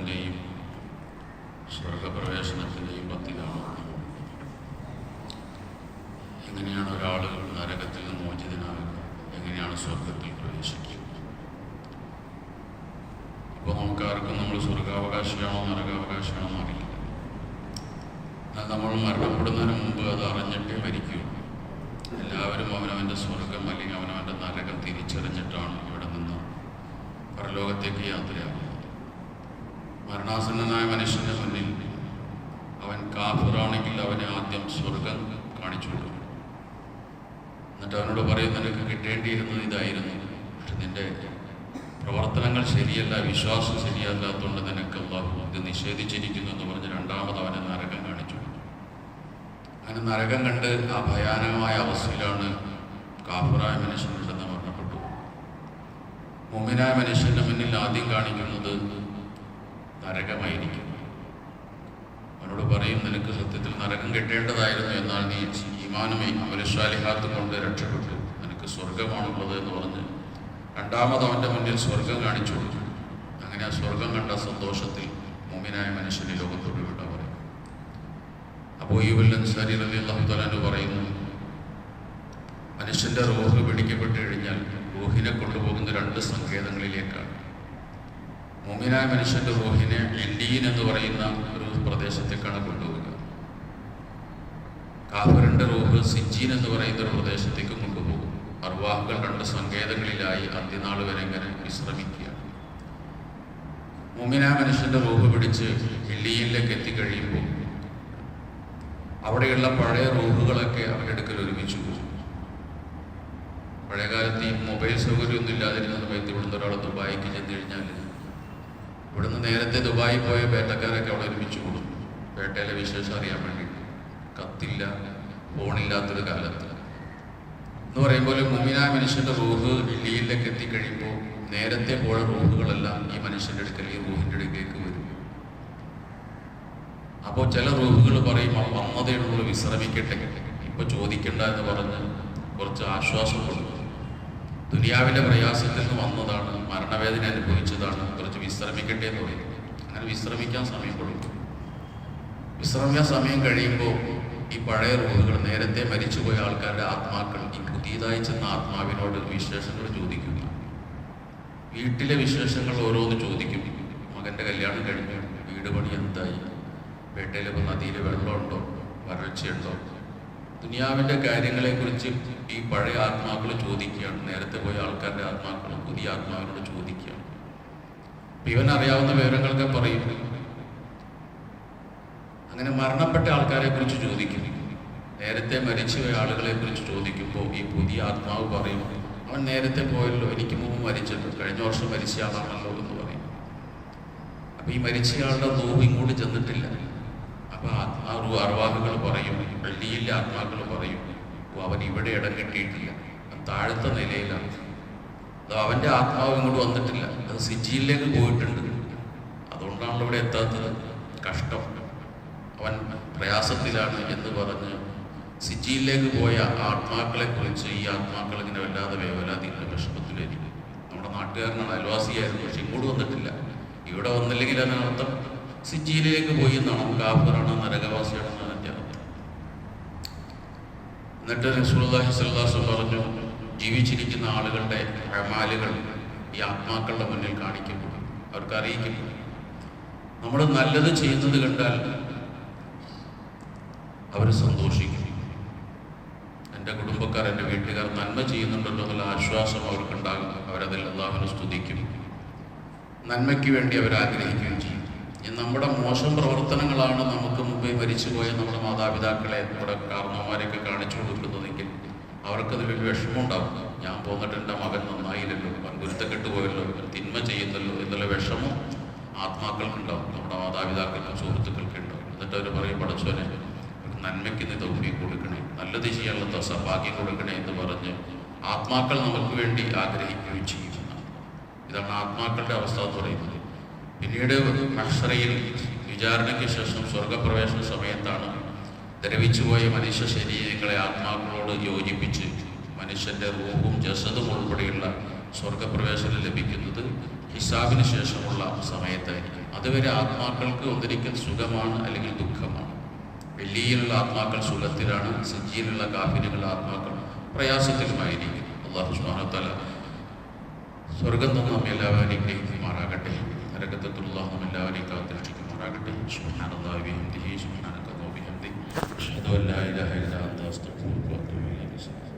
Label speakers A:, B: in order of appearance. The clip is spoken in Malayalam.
A: നരകത്തിൻ്റെയും സ്വർഗപ്രവേശനത്തിൻ്റെയും പത്തിലാണ്. എങ്ങനെയാണ് ഒരാൾ നരകത്തിൽ നിന്ന് മോചിതനാകുക, എങ്ങനെയാണ് സ്വർഗത്തിൽ പ്രവേശിക്കുക? ഇപ്പോൾ നമുക്കാർക്കും നമ്മൾ സ്വർഗാവകാശിയാണോ നരകാവകാശിയാണോ അറിയില്ല. എന്നാൽ നമ്മൾ മരണപ്പെടുന്നതിന് മുമ്പ് അത് അറിഞ്ഞിട്ടേ മരിക്കൂ. എല്ലാവരും അവനവൻ്റെ സ്വർഗം അല്ലെങ്കിൽ അവനവൻ്റെ നരകം തിരിച്ചറിഞ്ഞിട്ടാണ് ഇവിടെ നിന്ന് പരലോകത്തേക്ക് യാത്രയാകുന്നത്. മരണാസന്നനായ മനുഷ്യൻ്റെ മുന്നിൽ അവൻ കാഫിറാണെങ്കിൽ അവനെ ആദ്യം സ്വർഗം കാണിച്ചു കൊടുക്കും. എന്നിട്ട് അവനോട് പറയും, നിനക്ക് കിട്ടേണ്ടിയിരുന്നത് ഇതായിരുന്നു, പക്ഷെ നിന്റെ പ്രവർത്തനങ്ങൾ ശരിയല്ല, വിശ്വാസം ശരിയല്ലാത്തതുകൊണ്ട് നിനക്ക് അല്ലാഹു ഇത് നിഷേധിച്ചിരിക്കുന്നു എന്ന് പറഞ്ഞ് രണ്ടാമത് അവനെ നരകം കാണിച്ചു. അങ്ങനെ നരകം കണ്ട് ആ ഭയാനകമായ അവസ്ഥയിലാണ് കാഫിറായ മനുഷ്യനുണ്ടെന്ന് മരണപ്പെട്ടു. മുഅ്മിനായ മനുഷ്യന്റെ മുന്നിൽ ആദ്യം കാണിക്കുന്നത് നരകമായിരിക്കും. അവനോട് പറയും, നിനക്ക് സത്യത്തിൽ നരകം കിട്ടേണ്ടതായിരുന്നു, എന്നാൽ നീ ഈമാനും അമലുസ്വാലിഹാത്തും കൊണ്ട് രക്ഷപ്പെട്ടു, നിനക്ക് സ്വർഗമാണുള്ളത് എന്ന് പറഞ്ഞ് രണ്ടാമത് അവൻ്റെ മുന്നിൽ സ്വർഗം കാണിച്ചു കൊടുക്കും. അങ്ങനെ ആ സ്വർഗം കണ്ട സന്തോഷത്തിൽ മുഅ്മിനായ മനുഷ്യന് ലോകത്തോട് വിട പറയും. അബൂ അയ്യൂബ് അൻസാരി റളിയല്ലാഹു തആല അൻഹു പറയുന്നു, മനുഷ്യൻ്റെ റൂഹ് പിടിക്കപ്പെട്ട് കഴിഞ്ഞാൽ റൂഹിനെ കൊണ്ടുപോകുന്ന രണ്ട് സങ്കേതങ്ങളിലേക്കാണ്. മുഅ്മിനായ മനുഷ്യൻ്റെ റൂഹിനെ ഇല്ലീൻ എന്ന് പറയുന്ന ഒരു പ്രദേശത്തേക്കാണ് കൊണ്ടുപോകുക. കാഫിറിൻ്റെ റൂഹ് സിജ്ജീൻ എന്ന് പറയുന്ന ഒരു പ്രദേശത്തേക്ക് കൊണ്ടുപോകും. അർവാഹുകൾ രണ്ട് സങ്കേതങ്ങളിലായി അന്ത്യനാൾ വരെ ഇങ്ങനെ വിശ്രമിക്കുകയാണ്. മുഅ്മിനായ മനുഷ്യൻ്റെ റൂഹ് പിടിച്ച് ഇല്ലീനിലേക്ക് എത്തിക്കഴിയുമ്പോൾ അവിടെയുള്ള പഴയ റൂഹുകളൊക്കെ അവരുടെ അടുക്കൽ ഒരുമിച്ച് പോകും. പഴയകാലത്ത് ഈ മൊബൈൽ സൗകര്യമൊന്നും ഇല്ലാതിരുന്ന സമയത്ത് ഇവിടുന്ന് ഒരാൾ ദുബായിക്ക് ചെന്ന് കഴിഞ്ഞാൽ ഇവിടുന്ന് നേരത്തെ ദുബായി പോയ പേട്ടക്കാരൊക്കെ അവിടെ ഒരുമിച്ച് കൂടും, പേട്ടയിലെ വിശേഷം അറിയാൻ വേണ്ടിയിട്ട്. കത്തില്ല, ഫോണില്ലാത്തൊരു കാലത്ത് എന്ന് പറയുമ്പോൾ മുഅ്മിനായ മനുഷ്യൻ്റെ റൂഹ് ഇല്ലീനിലേക്ക് എത്തിക്കഴിയുമ്പോൾ നേരത്തെ പോയ റൂഹുകളെല്ലാം ഈ മനുഷ്യൻ്റെ അടുക്കൽ ഈ റൂഹിൻ്റെ അടുക്കേക്ക് വരും. അപ്പോൾ ചില റൂഹുകൾ പറയും, വന്നതേ ഉള്ളൂ, വിശ്രമിക്കട്ടെ, ഇപ്പോൾ ചോദിക്കണ്ട എന്ന് പറഞ്ഞ് കുറച്ച് ആശ്വാസം കൊടുക്കും. ദുനിയാവിൻ്റെ പ്രയാസത്തിൽ നിന്ന് വന്നതാണ്, മരണവേദന അനുഭവിച്ചതാണ്, കുറച്ച് വിശ്രമിക്കട്ടെ എന്ന് പറയും. അങ്ങനെ വിശ്രമിക്കാൻ സമയം കൊടുക്കും. വിശ്രമിക്കാൻ സമയം കഴിയുമ്പോൾ ഈ പഴയ റൂഹുകൾ, നേരത്തെ മരിച്ചുപോയ ആൾക്കാരുടെ ആത്മാക്കൾ ഈ പുതിയതായി ചെന്ന ആത്മാവിനോട് വിശേഷങ്ങൾ ചോദിക്കുക. വീട്ടിലെ വിശേഷങ്ങൾ ഓരോന്ന് ചോദിക്കും. മകൻ്റെ കല്യാണം കഴിഞ്ഞു, വീട് പണി എന്തായി, പേട്ടയിലിപ്പോൾ നദിയിൽ വെള്ളമുണ്ടോ, വരൾച്ചയുണ്ടോ, ദുനിയാവിൻ്റെ കാര്യങ്ങളെക്കുറിച്ച് ഈ പഴയ ആത്മാക്കൾ ചോദിക്കുകയാണ്. നേരത്തെ പോയ ആൾക്കാരുടെ ആത്മാക്കൾ പുതിയ ആത്മാവിനോട് ചോദിക്കുകയാണ്. ഇവൻ അറിയാവുന്ന വിവരങ്ങളൊക്കെ പറയും. അങ്ങനെ മരണപ്പെട്ട ആൾക്കാരെ കുറിച്ച് ചോദിക്കും. നേരത്തെ മരിച്ചുപോയ ആളുകളെ കുറിച്ച് ചോദിക്കുമ്പോൾ ഈ പുതിയ ആത്മാവ് പറയും, അവൻ നേരത്തെ പോയല്ലോ, എനിക്ക് മുമ്പ് മരിച്ചിട്ട്, കഴിഞ്ഞ വർഷം മരിച്ചയാളാണല്ലോ എന്ന് പറയും. അപ്പം ഈ മരിച്ചയാളുടെ റൂഹ് ഇങ്ങോട്ട് ചെന്നിട്ടില്ല. അപ്പോൾ അർവാഹുകൾ പറയും, വെള്ളിയിലെ ആത്മാക്കൾ പറയും, അവൻ ഇവിടെ ഇടം കിട്ടിയിട്ടില്ല, താഴത്തെ നിലയിലാണ്, അത് അവൻ്റെ ആത്മാവ് ഇങ്ങോട്ട് വന്നിട്ടില്ല, അത് സിജ്ജിയിലേക്ക് പോയിട്ടുണ്ട്, അതുകൊണ്ടാണല്ലോ ഇവിടെ എത്താത്തത്, കഷ്ടം, അവൻ പ്രയാസത്തിലാണ് എന്ന് പറഞ്ഞ് സിജ്ജിയിലേക്ക് പോയ ആത്മാക്കളെ കുറിച്ച് ഈ ആത്മാക്കൾ ഇങ്ങനെ വല്ലാതെ വേവലാതിയുടെ വിഷമത്തിലായിരിക്കും. നമ്മുടെ നാട്ടുകാരനാണ്, അയൽവാസിയായിരുന്നു, പക്ഷെ ഇങ്ങോട്ട് വന്നിട്ടില്ല. ഇവിടെ വന്നില്ലെങ്കിൽ അതിനർത്ഥം സിജ്ജിയിലേക്ക് പോയി എന്നാണ്, കാഫിറാണ്, നരകവാസിയാണെന്നാണ് എൻ്റെ അർത്ഥം. എന്നിട്ട് റസൂലുള്ളാഹി സ്വല്ലല്ലാഹു അലൈഹി വസല്ലം പറഞ്ഞു, ജീവിച്ചിരിക്കുന്ന ആളുകളുടെ അമാലുകൾ ഈ ആത്മാക്കളുടെ മുന്നിൽ കാണിക്കപ്പെടും, അവർക്ക് അറിയിക്കപ്പെടും. നമ്മൾ നല്ലത് ചെയ്യുന്നത് കണ്ടാൽ അവർ സന്തോഷിക്കും. എൻ്റെ കുടുംബക്കാർ, എൻ്റെ വീട്ടുകാർ നന്മ ചെയ്യുന്നുണ്ടല്ലോ എന്നുള്ള ആശ്വാസം അവർക്കുണ്ടാകും. അവരതിൽ അല്ലാഹുവിനെ സ്തുതിക്കും, നന്മയ്ക്ക് വേണ്ടി അവർ ആഗ്രഹിക്കുകയും ചെയ്യും. നമ്മുടെ മോശം പ്രവർത്തനങ്ങളാണ് നമുക്ക് മുമ്പേ മരിച്ചുപോയ നമ്മുടെ മാതാപിതാക്കളെ, നമ്മുടെ കാരണവന്മാരെയൊക്കെ കാണിച്ചു കൊടുക്കുന്നതെങ്കിൽ അവർക്കത് വലിയ വിഷമമുണ്ടാകും. ഞാൻ പോന്നിട്ട് എൻ്റെ മകൻ നന്നായില്ലല്ലോ, ഗുരുത്തക്കെട്ട് പോയല്ലോ, തിന്മ ചെയ്യുന്നല്ലോ എന്നുള്ള വിഷമം ആത്മാക്കൾക്കുണ്ടാവും, നമ്മുടെ മാതാപിതാക്കൾക്കും സുഹൃത്തുക്കൾക്കും ഉണ്ടാവും. എന്നിട്ട് അവർ പറയും, പടച്ചോനെ നന്മയ്ക്ക് നീ തൗഫീഖ് കൊടുക്കണേ, നല്ലത് ചെയ്യാനുള്ള ഭാഗ്യം കൊടുക്കണേ എന്ന് പറഞ്ഞ് ആത്മാക്കൾ നമുക്ക് വേണ്ടി ആഗ്രഹിക്കുകയും ചെയ്യും. ഇതാണ് ആത്മാക്കളുടെ അവസ്ഥ എന്ന് പറയുന്നത്. പിന്നീട് മഹ്ശറയിൽ വിചാരണയ്ക്ക് ശേഷം സ്വർഗപ്രവേശന സമയത്താണ് ദ്രവിച്ചുപോയ മനുഷ്യ ശരീരങ്ങളെ ആത്മാക്കളോട് യോജിപ്പിച്ച് മനുഷ്യൻ്റെ റൂഹും ജസദും ഉൾപ്പെടെയുള്ള സ്വർഗപ്രവേശനം ലഭിക്കുന്നത്. ഹിസാബിന് ശേഷമുള്ള സമയത്തായിരിക്കും. അതുവരെ ആത്മാക്കൾക്ക് ഒന്നിരിക്കൽ സുഖമാണ് അല്ലെങ്കിൽ ദുഃഖമാണ്. വെള്ളിയിലുള്ള ആത്മാക്കൾ സുഖത്തിലാണ്, സജ്ജിയിലുള്ള കാഫിലുകളുടെ ആത്മാക്കൾ പ്രയാസത്തിലുമായിരിക്കും. അല്ലാഹു സുബ്ഹാനഹു വ തആല സ്വർഗം തന്ന നമ്മെ എല്ലാവരെയും ഗ്രഹിക്കുമാറാകട്ടെ. നരകത്തുള്ള നമ്മെ എല്ലാവരെയും കാത്തിരക്ഷിക്കുമാറാകട്ടെ. സുബ്ഹാനല്ലാഹി വബിഹംദിഹി സുബ്ഹാനക വബിഹംദിഹി അഷ്ഹദു അൻ ലാ ഇലാഹ ഇല്ലാ അൻത അസ്തഗ്ഫിറുക വഅതൂബു ഇലൈക്.